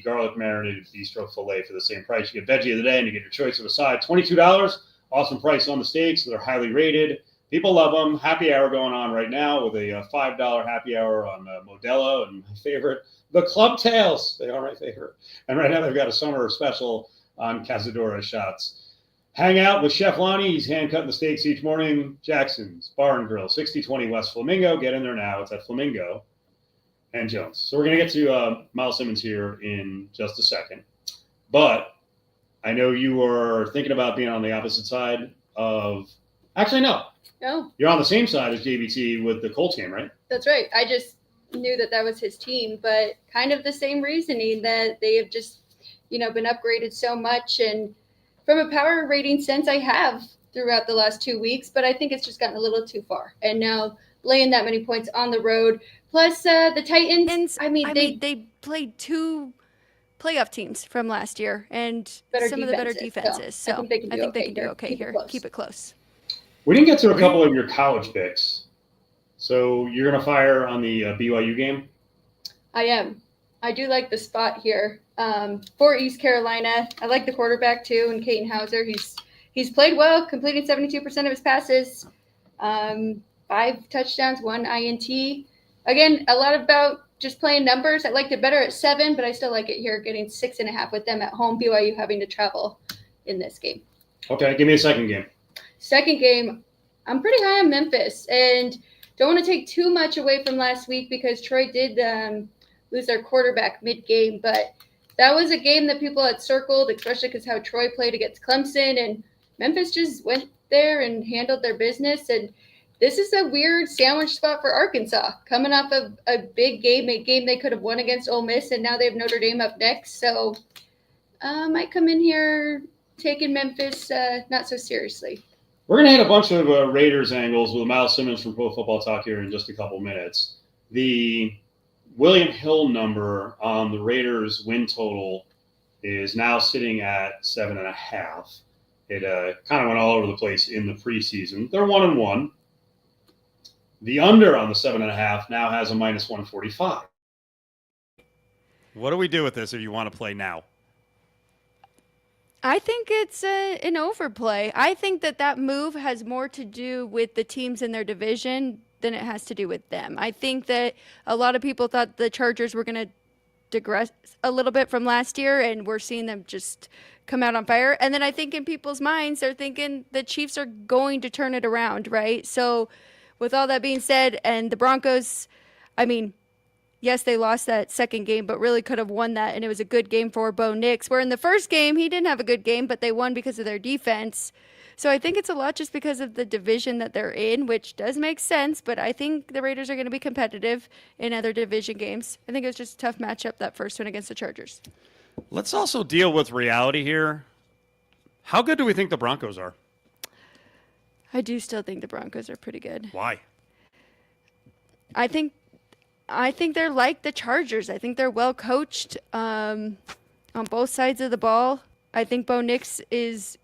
garlic marinated bistro filet for the same price. You get veggie of the day and you get your choice of a side. $22. Awesome price on the steaks. They're highly rated. People love them. Happy hour going on right now with a $5 happy hour on Modelo and my favorite, the Club Tails. They are my favorite. And right now they've got a summer special on Cazadora shots. Hang out with Chef Lonnie. He's hand-cutting the steaks each morning. Jackson's Bar and Grill, 6020 West Flamingo. Get in there now. It's at Flamingo and Jones. So we're going to get to Myles Simmons here in just a second. But I know you were thinking about being on the opposite side of – actually, no. No. You're on the same side as JBT with the Colts game, right? That's right. I just knew that was his team, but kind of the same reasoning that they have just, been upgraded so much. And from a power rating sense, I have throughout the last 2 weeks, but I think it's just gotten a little too far. And now laying that many points on the road, plus the Titans, they played two playoff teams from last year and some of the better defenses. So I think they can do okay here. Keep it close. We didn't get to a couple of your college picks. So you're going to fire on the BYU game? I am. I do like the spot here for East Carolina. I like the quarterback too, and Kaden Hauser. He's played well, completing 72% of his passes, 5 touchdowns, 1 INT. Again, a lot about just playing numbers. I liked it better at 7, but I still like it here, getting 6.5 with them at home. BYU having to travel in this game. Okay, give me a second game. Second game, I'm pretty high on Memphis, and don't want to take too much away from last week because Troy did lose their quarterback mid-game, but that was a game that people had circled, especially because how Troy played against Clemson, and Memphis just went there and handled their business. And this is a weird sandwich spot for Arkansas, coming off of a big game, a game they could have won against Ole Miss, and now they have Notre Dame up next. So I might come in here taking Memphis not so seriously. We're going to hit a bunch of Raiders angles with Myles Simmons from Pro Football Talk here in just a couple minutes. The William Hill number on the Raiders win total is now sitting at 7.5. It kind of went all over the place in the preseason. They're 1-1. The under on the 7.5 now has a minus 145. What do we do with this if you want to play now? I think it's an overplay. I think that move has more to do with the teams in their division than it has to do with them. I think that a lot of people thought the Chargers were going to digress a little bit from last year, and we're seeing them just come out on fire. And then I think in people's minds, they're thinking the Chiefs are going to turn it around, right? So with all that being said, and the Broncos, yes, they lost that second game, but really could have won that, and it was a good game for Bo Nix, where in the first game, he didn't have a good game, but they won because of their defense. So I think it's a lot just because of the division that they're in, which does make sense, but I think the Raiders are going to be competitive in other division games. I think it was just a tough matchup, that first one against the Chargers. Let's also deal with reality here. How good do we think the Broncos are? I do still think the Broncos are pretty good. Why? I think they're like the Chargers. I think they're well coached on both sides of the ball. I think Bo Nix is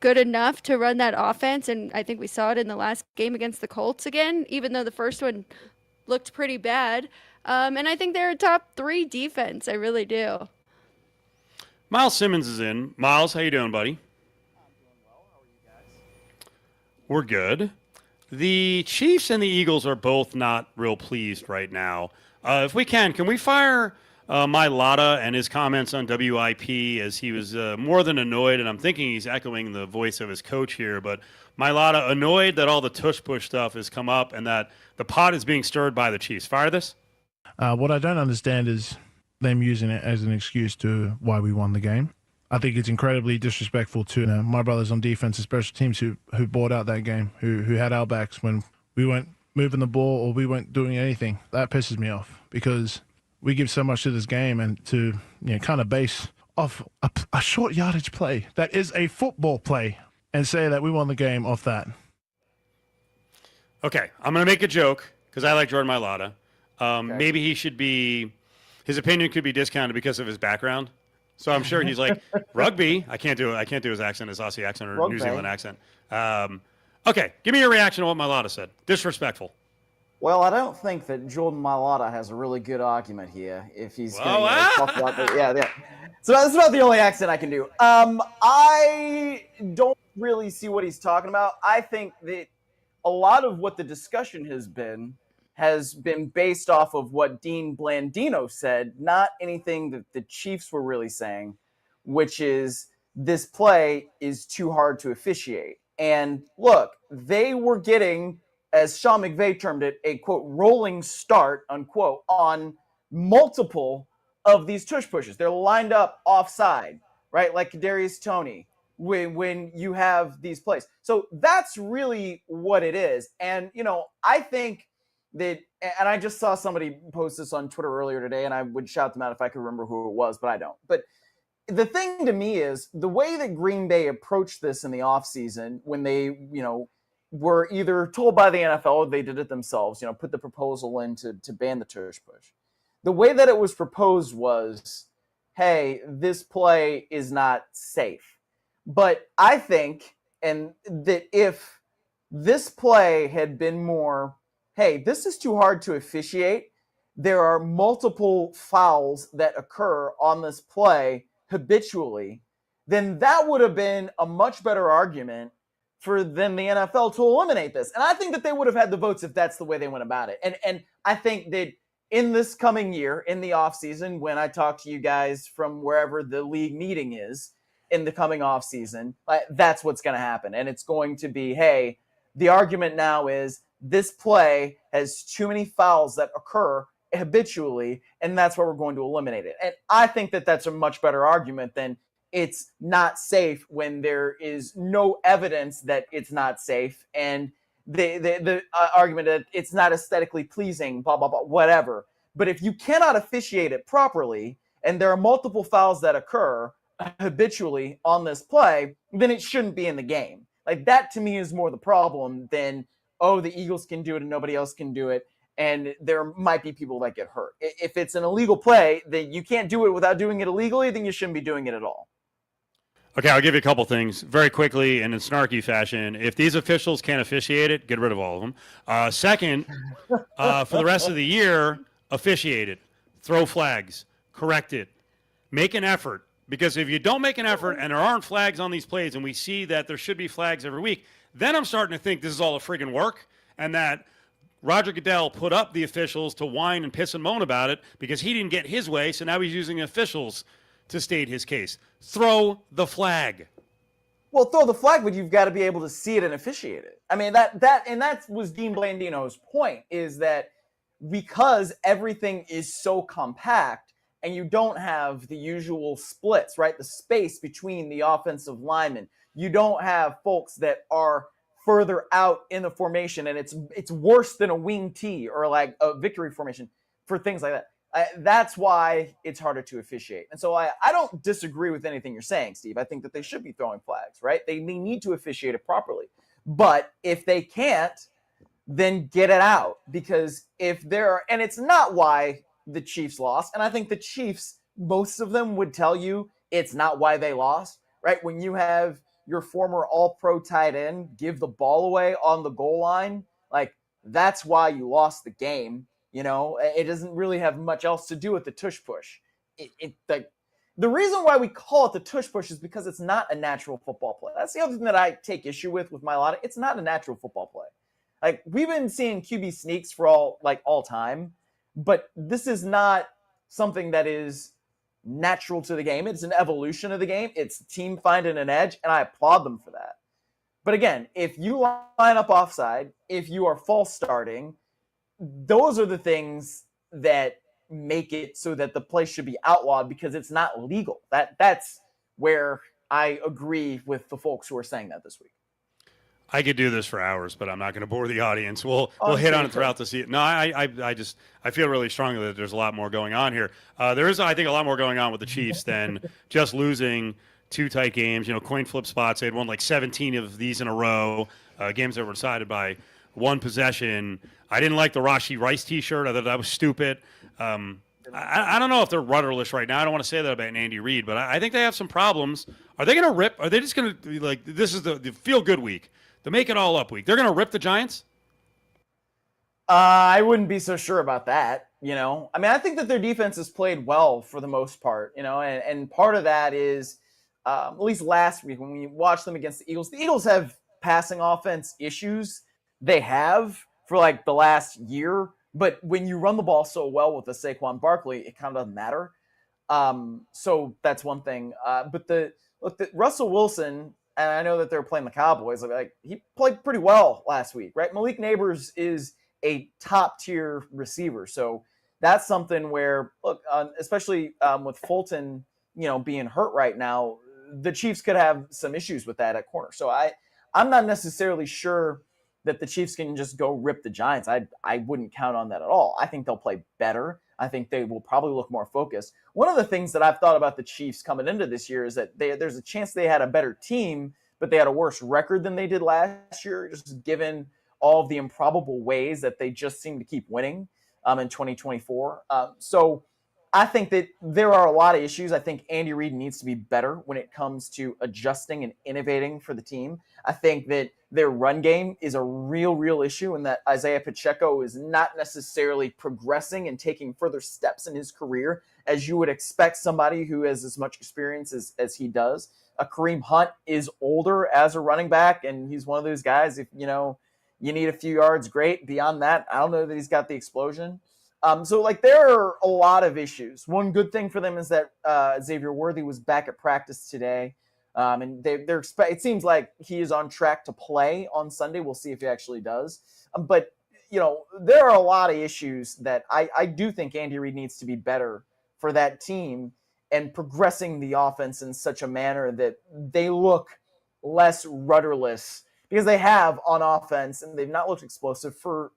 good enough to run that offense, and I think we saw it in the last game against the Colts again, even though the first one looked pretty bad. And I think they're a top 3 defense. I really do. Myles Simmons is in. Myles, how you doing, buddy? I'm doing well. How are you guys? We're good. The Chiefs and the Eagles are both not real pleased right now. If we can we fire Mailata and his comments on WIP, as he was more than annoyed, and I'm thinking he's echoing the voice of his coach here, but Mailata annoyed that all the tush push stuff has come up and that the pot is being stirred by the Chiefs. Fire this. What I don't understand is them using it as an excuse to why we won the game. I think it's incredibly disrespectful to my brothers on defense and special teams who bought out that game, who had our backs when we weren't moving the ball or we weren't doing anything. That pisses me off because we give so much to this game, and to kind of base off a short yardage play that is a football play and say that we won the game off that. Okay, I'm going to make a joke because I like Jordan Mailata. Okay. Maybe his opinion could be discounted because of his background. So I'm sure he's like, rugby. I can't do his accent, his Aussie accent or Rugby. New Zealand accent. Okay, give me your reaction to what Mailata said. Disrespectful. Well, I don't think that Jordan Mailata has a really good argument here if he's going Whoa, to talk about the yeah. So that's about the only accent I can do. I don't really see what he's talking about. I think that a lot of what the discussion has been based off of what Dean Blandino said, not anything that the Chiefs were really saying, which is this play is too hard to officiate. And look, they were getting, as Sean McVay termed it, a quote rolling start unquote on multiple of these tush pushes. They're lined up offside, right? Like Kadarius Toney when you have these plays. So that's really what it is. And, I think that, and I just saw somebody post this on Twitter earlier today, and I would shout them out if I could remember who it was, but I don't. But the thing to me is the way that Green Bay approached this in the offseason when they, were either told by the NFL or they did it themselves, put the proposal in to ban the tush push. The way that it was proposed was, hey, this play is not safe. But I think, and that if this play had been more, hey, this is too hard to officiate, there are multiple fouls that occur on this play habitually, then that would have been a much better argument than the NFL to eliminate this. And I think that they would have had the votes if that's the way they went about it. And I think that in this coming year, in the offseason, when I talk to you guys from wherever the league meeting is in the coming offseason, that's what's going to happen. And it's going to be, hey, the argument now is this play has too many fouls that occur habitually, and that's why we're going to eliminate it. And I think that that's a much better argument than it's not safe when there is no evidence that it's not safe, and the argument that it's not aesthetically pleasing, blah, blah, blah, whatever. But if you cannot officiate it properly, and there are multiple fouls that occur habitually on this play, then it shouldn't be in the game. Like, that to me is more the problem than, oh, the Eagles can do it and nobody else can do it, and there might be people that get hurt. If it's an illegal play, then you can't do it without doing it illegally, then you shouldn't be doing it at all. Okay, I'll give you a couple things very quickly and in snarky fashion. If these officials can't officiate it, get rid of all of them. Second, for the rest of the year, officiate it. Throw flags. Correct it. Make an effort. Because if you don't make an effort and there aren't flags on these plays and we see that there should be flags every week, then I'm starting to think this is all a friggin' work and that Roger Goodell put up the officials to whine and piss and moan about it because he didn't get his way, so now he's using officials to state his case. Throw the flag. Well, throw the flag, but you've got to be able to see it and officiate it. I mean, that was Dean Blandino's point, is that because everything is so compact and you don't have the usual splits, right? The space between the offensive linemen. You don't have folks that are further out in the formation, and it's worse than a wing T or like a victory formation for things like that. That's why it's harder to officiate. And so I don't disagree with anything you're saying, Steve. I think that they should be throwing flags, right? They need to officiate it properly. But if they can't, then get it out. Because if there are, and it's not why the Chiefs lost. And I think the Chiefs, most of them would tell you it's not why they lost, right? When you have your former all-pro tight end give the ball away on the goal line, like, that's why you lost the game. It doesn't really have much else to do with the tush push. The reason why we call it the tush push is because it's not a natural football play. That's the other thing that I take issue with Mailata. It's not a natural football play. Like, we've been seeing QB sneaks for all time, but this is not something that is natural to the game. It's an evolution of the game. It's team finding an edge, and I applaud them for that. But again, if you line up offside, if you are false starting, those are the things that make it so that the play should be outlawed because it's not legal. That's where I agree with the folks who are saying that this week. I could do this for hours, but I'm not going to bore the audience. We'll hit on it throughout the season. No, I feel really strongly that there's a lot more going on here. There is, I think, a lot more going on with the Chiefs than just losing two tight games. Coin flip spots. They had won like 17 of these in a row. Games that were decided by one possession. I didn't like the Rashee Rice T-shirt. I thought that was stupid. I don't know if they're rudderless right now. I don't want to say that about Andy Reid, but I think they have some problems. Are they going to rip? Are they just going to, like, this is the feel-good week, the make-it-all-up week? They're going to rip the Giants? I wouldn't be so sure about that. I mean, I think that their defense has played well for the most part, and part of that is, at least last week when we watched them against the Eagles have passing offense issues. They have for like the last year, but when you run the ball so well with the Saquon Barkley, it kind of doesn't matter. So that's one thing. But the Russell Wilson, and I know that they're playing the Cowboys, like he played pretty well last week, right? Malik Neighbors is a top tier receiver. So that's something where, look, especially with Fulton, being hurt right now, the Chiefs could have some issues with that at corner. So I'm not necessarily sure that the Chiefs can just go rip the Giants. I wouldn't count on that at all. I think they'll play better. I think they will probably look more focused. One of the things that I've thought about the Chiefs coming into this year is that there's a chance they had a better team, but they had a worse record than they did last year, just given all of the improbable ways that they just seem to keep winning in 2024. So I think that there are a lot of issues. I think Andy Reid needs to be better when it comes to adjusting and innovating for the team. I think that their run game is a real issue, and that Isaiah Pacheco is not necessarily progressing and taking further steps in his career as you would expect somebody who has as much experience as he does. Kareem Hunt is older as a running back, and he's one of those guys, if you need a few yards, great. Beyond that, I don't know that he's got the explosion. So there are a lot of issues. One good thing for them is that Xavier Worthy was back at practice today. And it seems like he is on track to play on Sunday. We'll see if he actually does. But there are a lot of issues that I do think Andy Reid needs to be better for that team and progressing the offense in such a manner that they look less rudderless, because they have on offense and they've not looked explosive for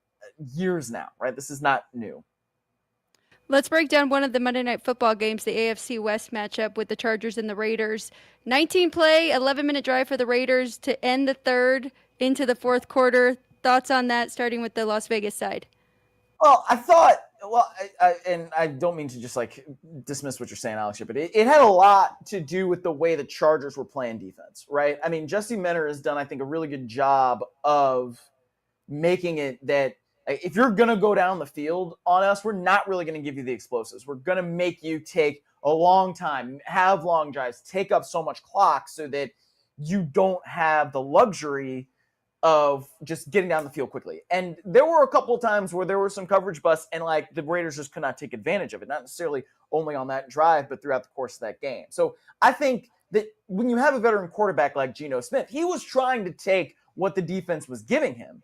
years now, right? This is not new. Let's break down one of the Monday Night Football games, the AFC West matchup with the Chargers and the Raiders. 19-play, 11-minute drive for the Raiders to end the third into the fourth quarter. Thoughts on that, starting with the Las Vegas side? Well, I thought, and I don't mean to just dismiss what you're saying, Alex, but it had a lot to do with the way the Chargers were playing defense, right? I mean, Jesse Minter has done, I think, a really good job of making it that if you're going to go down the field on us, we're not really going to give you the explosives. We're going to make you take a long time, have long drives, take up so much clock so that you don't have the luxury of just getting down the field quickly. And there were a couple of times where there were some coverage busts and the Raiders just could not take advantage of it, not necessarily only on that drive, but throughout the course of that game. So I think that when you have a veteran quarterback like Geno Smith, he was trying to take what the defense was giving him.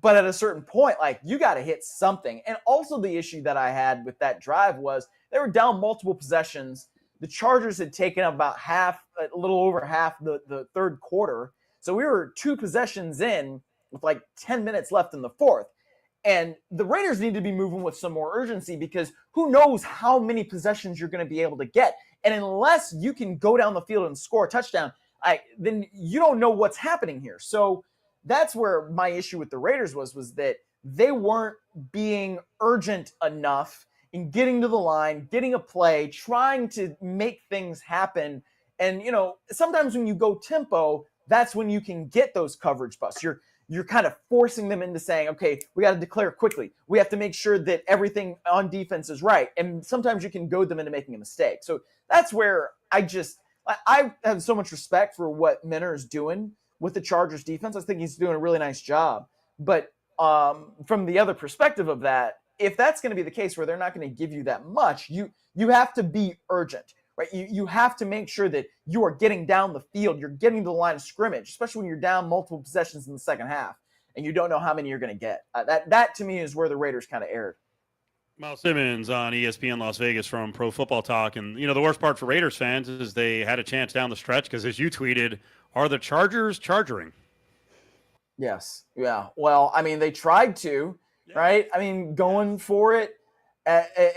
But at a certain point, you got to hit something. And also the issue that I had with that drive was they were down multiple possessions. The Chargers had taken about a little over half the third quarter. So we were 2 possessions in with 10 minutes left in the fourth. And the Raiders need to be moving with some more urgency, because who knows how many possessions you're going to be able to get. And unless you can go down the field and score a touchdown, then you don't know what's happening here. So that's where my issue with the Raiders was that they weren't being urgent enough in getting to the line, getting a play, trying to make things happen. And, sometimes when you go tempo, that's when you can get those coverage busts. You're kind of forcing them into saying, okay, we got to declare quickly. We have to make sure that everything on defense is right. And sometimes you can goad them into making a mistake. So that's where I have so much respect for what Minter is doing with the Chargers defense. I think he's doing a really nice job. But from the other perspective of that, if that's going to be the case where they're not going to give you that much, you have to be urgent, right? You have to make sure that you are getting down the field. You're getting to the line of scrimmage, especially when you're down multiple possessions in the second half and you don't know how many you're going to get. That to me is where the Raiders kind of erred. Myles Simmons on ESPN Las Vegas from Pro Football Talk. And, the worst part for Raiders fans is they had a chance down the stretch because, as you tweeted, are the Chargers charging? Yes. Yeah. Well, I mean, they tried to, right? I mean, going for it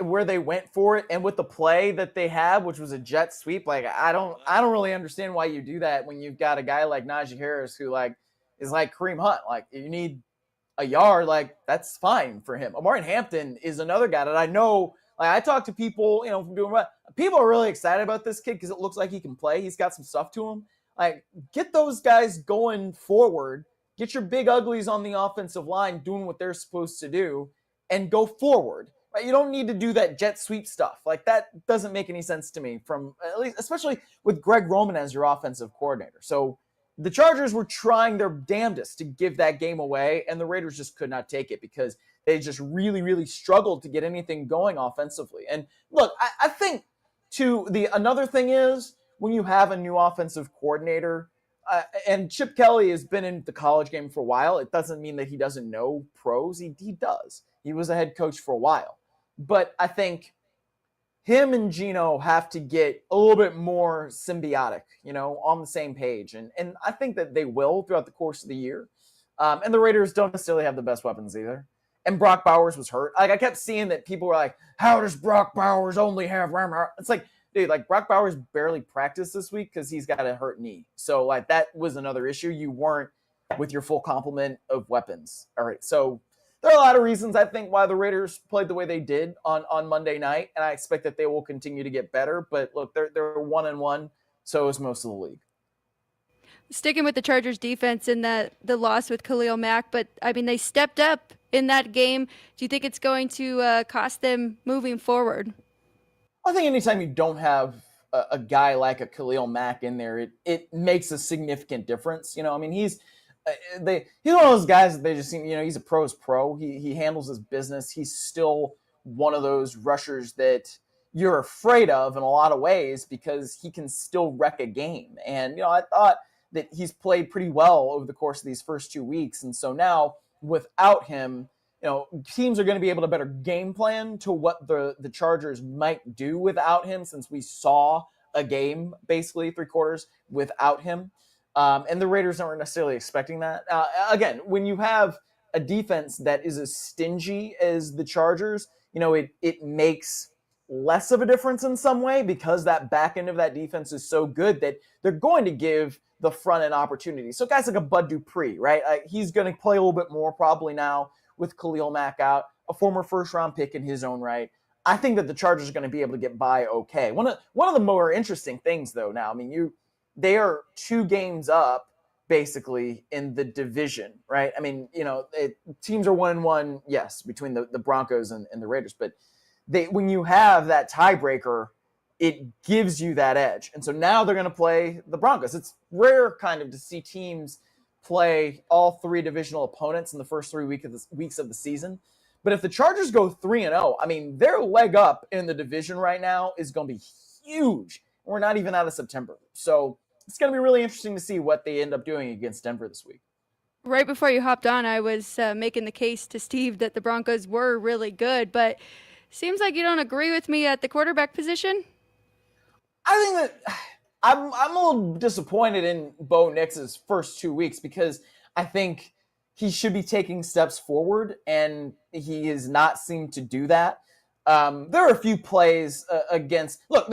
where they went for it, and with the play that they have, which was a jet sweep. I don't really understand why you do that when you've got a guy like Najee Harris who is like Kareem Hunt. You need a yard, that's fine for him. Omarion Hampton is another guy that I know. I talk to people, from doing what people are really excited about this kid because it looks like he can play. He's got some stuff to him. Get those guys going forward. get your big uglies on the offensive line doing what they're supposed to do and go forward. Right? You don't need to do that jet sweep stuff. Like, that doesn't make any sense to me, from at least, especially with Greg Roman as your offensive coordinator. So the Chargers were trying their damnedest to give that game away, and the Raiders just could not take it because they just really, really struggled to get anything going offensively. And look, I think another thing is, when you have a new offensive coordinator, and Chip Kelly has been in the college game for a while, it doesn't mean that he doesn't know pros. He does. He was a head coach for a while. But I think him and Geno have to get a little bit more symbiotic, on the same page. And I think that they will throughout the course of the year. And the Raiders don't necessarily have the best weapons either. And Brock Bowers was hurt. Like, I kept seeing that people were like, how does Brock Bowers only have Rammer? It's like, dude, like, Brock Bowers barely practiced this week because he's got a hurt knee. So, like, that was another issue. You weren't with your full complement of weapons. All right, so there are a lot of reasons, I think, why the Raiders played the way they did on Monday night, and I expect that they will continue to get better. But look, they're 1-1, so is most of the league. Sticking with the Chargers defense in the loss with Khalil Mack, but I mean, they stepped up in that game. Do you think it's going to cost them moving forward? I think anytime you don't have a guy like a Khalil Mack in there, it makes a significant difference. I mean, he's one of those guys that they just seem, he's a pro's pro. He handles his business. He's still one of those rushers that you're afraid of in a lot of ways because he can still wreck a game. And, I thought that he's played pretty well over the course of these first 2 weeks. And so now without him, teams are going to be able to better game plan to what the Chargers might do without him, since we saw a game basically 3 quarters without him. And the Raiders aren't necessarily expecting that. Again, when you have a defense that is as stingy as the Chargers, it makes less of a difference in some way because that back end of that defense is so good that they're going to give the front end opportunity. So guys like a Bud Dupree, right? He's going to play a little bit more probably now with Khalil Mack out, a former first-round pick in his own right. I think that the Chargers are going to be able to get by okay. One of the more interesting things, though, now, I mean, they are 2 games up, basically, in the division, right? I mean, teams are 1-1, yes, between the Broncos and the Raiders, but when you have that tiebreaker, it gives you that edge. And so now they're going to play the Broncos. It's rare kind of to see teams play all 3 divisional opponents in the first 3 weeks of the season. But if the Chargers go 3-0, I mean, their leg up in the division right now is going to be huge. We're not even out of September. So it's going to be really interesting to see what they end up doing against Denver this week. Right before you hopped on, I was making the case to Steve that the Broncos were really good, but seems like you don't agree with me at the quarterback position. I think that I'm a little disappointed in Bo Nix's first 2 weeks because I think he should be taking steps forward, and he has not seemed to do that. There are a few plays against – look,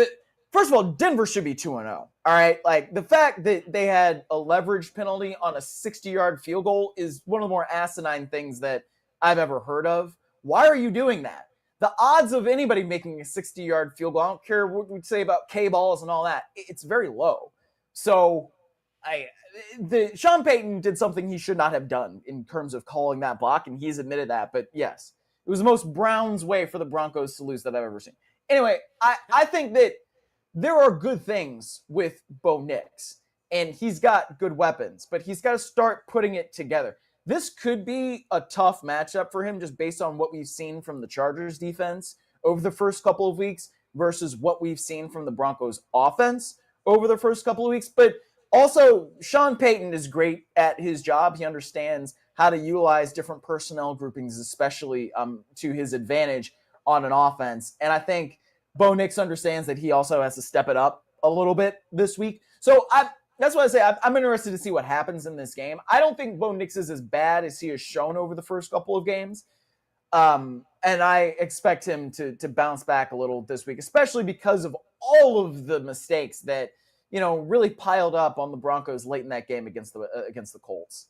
first of all, Denver should be 2-0, all right? Like, the fact that they had a leverage penalty on a 60-yard field goal is one of the more asinine things that I've ever heard of. Why are you doing that? The odds of anybody making a 60-yard field goal, I don't care what we say about K-balls and all that, it's very low. So Sean Payton did something he should not have done in terms of calling that block, and he's admitted that. But yes, it was the most Browns way for the Broncos to lose that I've ever seen. Anyway, I think that there are good things with Bo Nix, and he's got good weapons, but he's got to start putting it together. This could be a tough matchup for him just based on what we've seen from the Chargers defense over the first couple of weeks versus what we've seen from the Broncos offense over the first couple of weeks. But also, Sean Payton is great at his job. He understands how to utilize different personnel groupings, especially to his advantage on an offense. And I think Bo Nix understands that he also has to step it up a little bit this week. So that's why I say I'm interested to see what happens in this game. I don't think Bo Nix is as bad as he has shown over the first couple of games. And I expect him to bounce back a little this week, especially because of all of the mistakes that, really piled up on the Broncos late in that game against the Colts.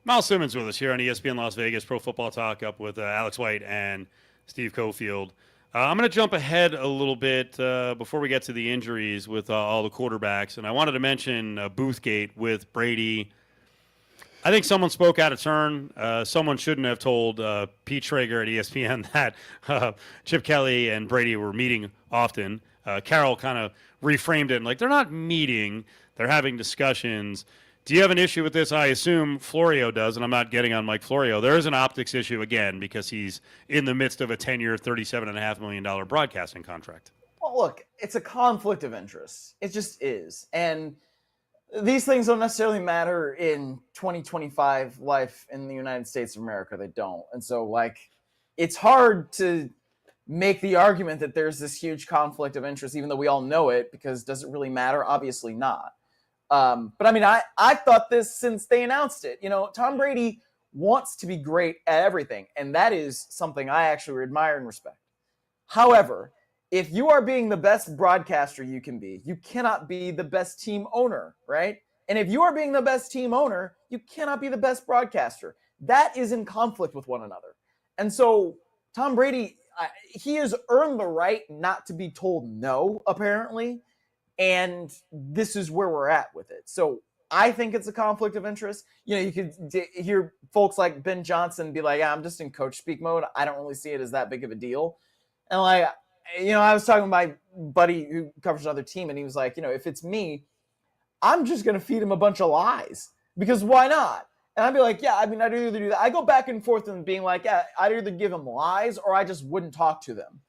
Myles Simmons with us here on ESPN Las Vegas, Pro Football Talk, up with Alex White and Steve Cofield. I'm going to jump ahead a little bit before we get to the injuries with all the quarterbacks. And I wanted to mention Boothgate with Brady I think someone spoke out of turn. Someone shouldn't have told Pete Schrager at ESPN that Chip Kelly and Brady were meeting often. Carroll kind of reframed it and like they're not meeting, they're having discussions. Do you have an issue with this? I assume Florio does, and I'm not getting on Mike Florio. There is an optics issue again because he's in the midst of a 10-year, $37.5 million broadcasting contract. Well, look, it's a conflict of interest. It just is. And these things don't necessarily matter in 2025 life in the United States of America. They don't. And so, like, it's hard to make the argument that there's this huge conflict of interest, even though we all know it, because does it really matter? Obviously not. But I mean, I thought this since they announced it. You know, Tom Brady wants to be great at everything, and that is something I actually admire and respect. However, if you are being the best broadcaster you can be, you cannot be the best team owner, right? And if you are being the best team owner, you cannot be the best broadcaster. That is in conflict with one another. And so Tom Brady, he has earned the right not to be told no, apparently. And this is where we're at with it. So I think it's a conflict of interest. You know, you could hear folks like Ben Johnson be like, yeah, I'm just in coach speak mode. I don't really see it as that big of a deal. And like, you know, I was talking to my buddy who covers another team, and he was like, you know, if it's me, I'm just going to feed him a bunch of lies because why not? And I'd be like, yeah, I mean, I'd either do that. I go back and forth and being like, yeah, I'd either give them lies or I just wouldn't talk to them.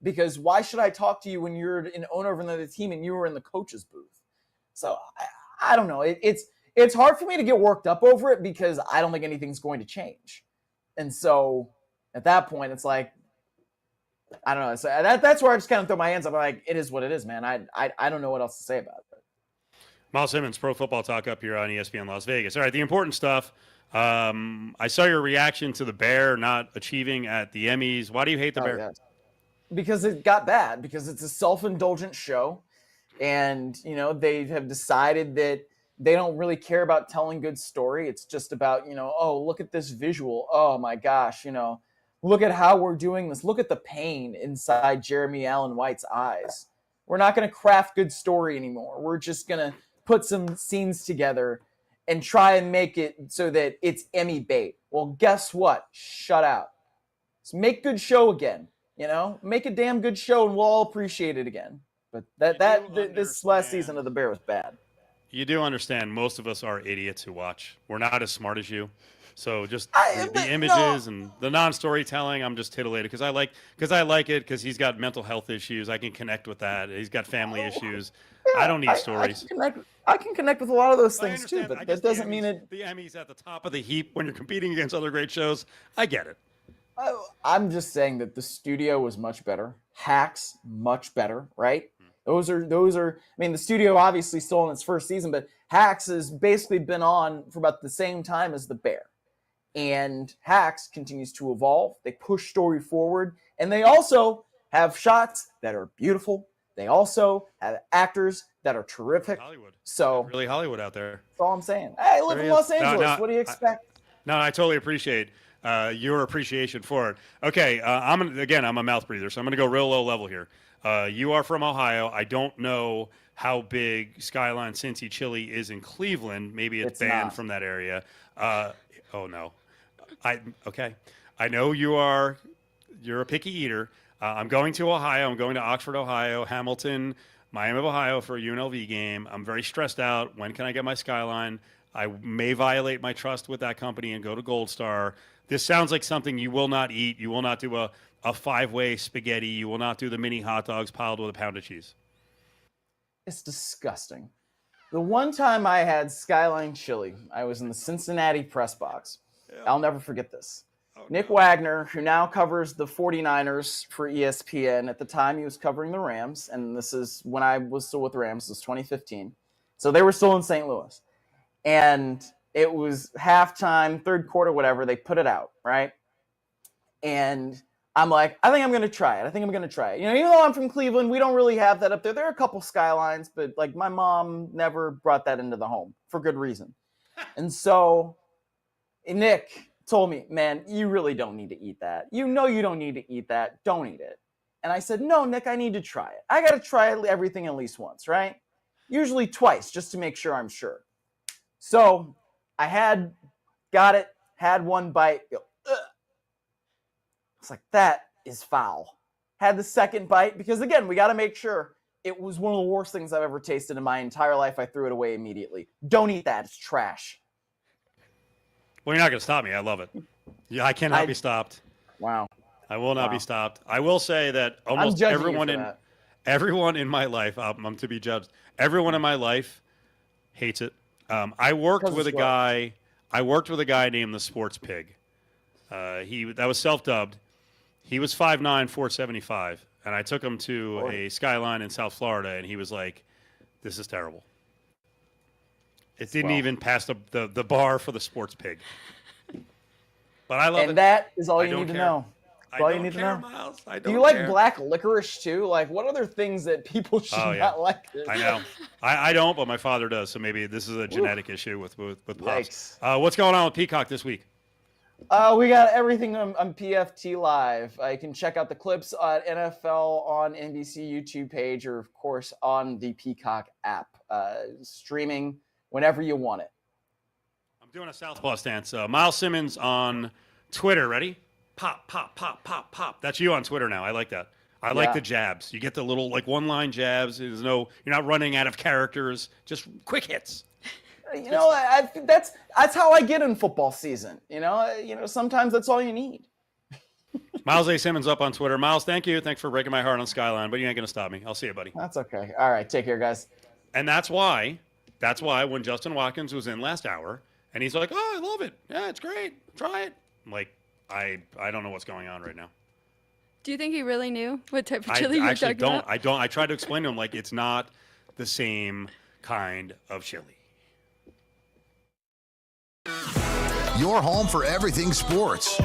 Because why should I talk to you when you're an owner of another team and you were in the coach's booth? So I don't know. It's hard for me to get worked up over it because I don't think anything's going to change. And so at that point, it's like, I don't know. So that's where I just kind of throw my hands up. I'm like, it is what it is, man. I don't know what else to say about it. Myles Simmons, Pro Football Talk up here on ESPN Las Vegas. All right, the important stuff. I saw your reaction to the Bear not achieving at the Emmys. Why do you hate the Bear? Yes. Because it got bad, because it's a self-indulgent show. And, you know, they have decided that they don't really care about telling good story. It's just about, you know, oh, look at this visual. Oh, my gosh, you know, look at how we're doing this. Look at the pain inside Jeremy Allen White's eyes. We're not going to craft good story anymore. We're just going to put some scenes together and try and make it so that it's Emmy bait. Well, guess what? Shut out. So make good show again. You know, make a damn good show and we'll all appreciate it again. But this last season of The Bear was bad. You do understand most of us are idiots who watch. We're not as smart as you. So just the images and the non-storytelling, I'm just titillated because I like it because he's got mental health issues. I can connect with that. He's got family issues. Yeah, I don't need stories. I can connect with a lot of those things too, but that doesn't mean it. The Emmys at the top of the heap when you're competing against other great shows. I get it. I'm just saying that the studio was much better. Hacks much better, right? Those are. I mean, the studio obviously still in its first season, but Hacks has basically been on for about the same time as The Bear, and Hacks continues to evolve. They push story forward, and they also have shots that are beautiful. They also have actors that are terrific. Hollywood. So really Hollywood out there. That's all I'm saying. Hey, I live in Los Angeles. What do you expect? I totally appreciate your appreciation for it. Okay, I'm a mouth breather, so I'm going to go real low level here. You are from Ohio. I don't know how big Skyline Chili is in Cleveland. Maybe it's banned not from that area. Oh no. I know you're a picky eater. I'm going to Ohio. I'm going to Oxford, Ohio, Hamilton, Miami of Ohio for a UNLV game. I'm very stressed out. When can I get my Skyline? I may violate my trust with that company and go to Gold Star. This sounds like something you will not eat. You will not do a 5-way spaghetti. You will not do the mini hot dogs piled with a pound of cheese. It's disgusting. The one time I had Skyline Chili, I was in the Cincinnati press box. Yeah. I'll never forget this. Nick Wagner, who now covers the 49ers for ESPN. At the time, he was covering the Rams, and this is when I was still with the Rams. This was 2015. So they were still in St. Louis. And it was halftime, third quarter, whatever. They put it out, right? And I'm like, I think I'm going to try it. You know, even though I'm from Cleveland, we don't really have that up there. There are a couple Skylines, but like my mom never brought that into the home for good reason. And so Nick told me, man, you really don't need to eat that. You know you don't need to eat that. Don't eat it. And I said, no, Nick, I need to try it. I got to try everything at least once, right? Usually twice, just to make sure I'm sure. So I had got it, had one bite. Go, ugh. It's like, that is foul. Had the second bite because, again, we got to make sure it was one of the worst things I've ever tasted in my entire life. I threw it away immediately. Don't eat that. It's trash. Well, you're not going to stop me. I love it. Yeah, I cannot be stopped. Wow. I will not be stopped. I will say that almost everyone in my life, I'm to be judged. Everyone in my life hates it. I worked with a guy named the Sports Pig. That was self-dubbed. He was 5'9", 475, and I took him to a Skyline in South Florida, and he was like, "This is terrible." It didn't even pass the bar for the Sports Pig. But I love it. And that is all you need to know. That's all you need to know. Myles. Do you like black licorice too? Like, what other things that people should not like? I know. I don't, but my father does. So maybe this is a genetic issue with pops. What's going on with Peacock this week? We got everything on PFT Live. You can check out the clips on NFL on NBC YouTube page, or of course on the Peacock app. Streaming whenever you want it. I'm doing a southpaw stance. Myles Simmons on Twitter. Ready? Pop, pop, pop, pop, pop. That's you on Twitter now. I like that. I like the jabs. You get the little one-line jabs. You're not running out of characters. Just quick hits. You know, that's how I get in football season. You know, sometimes that's all you need. Myles A. Simmons up on Twitter. Myles, thank you. Thanks for breaking my heart on Skyline, but you ain't gonna stop me. I'll see you, buddy. That's okay. All right, take care, guys. And that's why when Justin Watkins was in last hour, and he's like, "Oh, I love it. Yeah, it's great. Try it." I'm like, I don't know what's going on right now. Do you think he really knew what type of chili you're talking about? I don't. I tried to explain to him, like, it's not the same kind of chili. Your home for everything sports.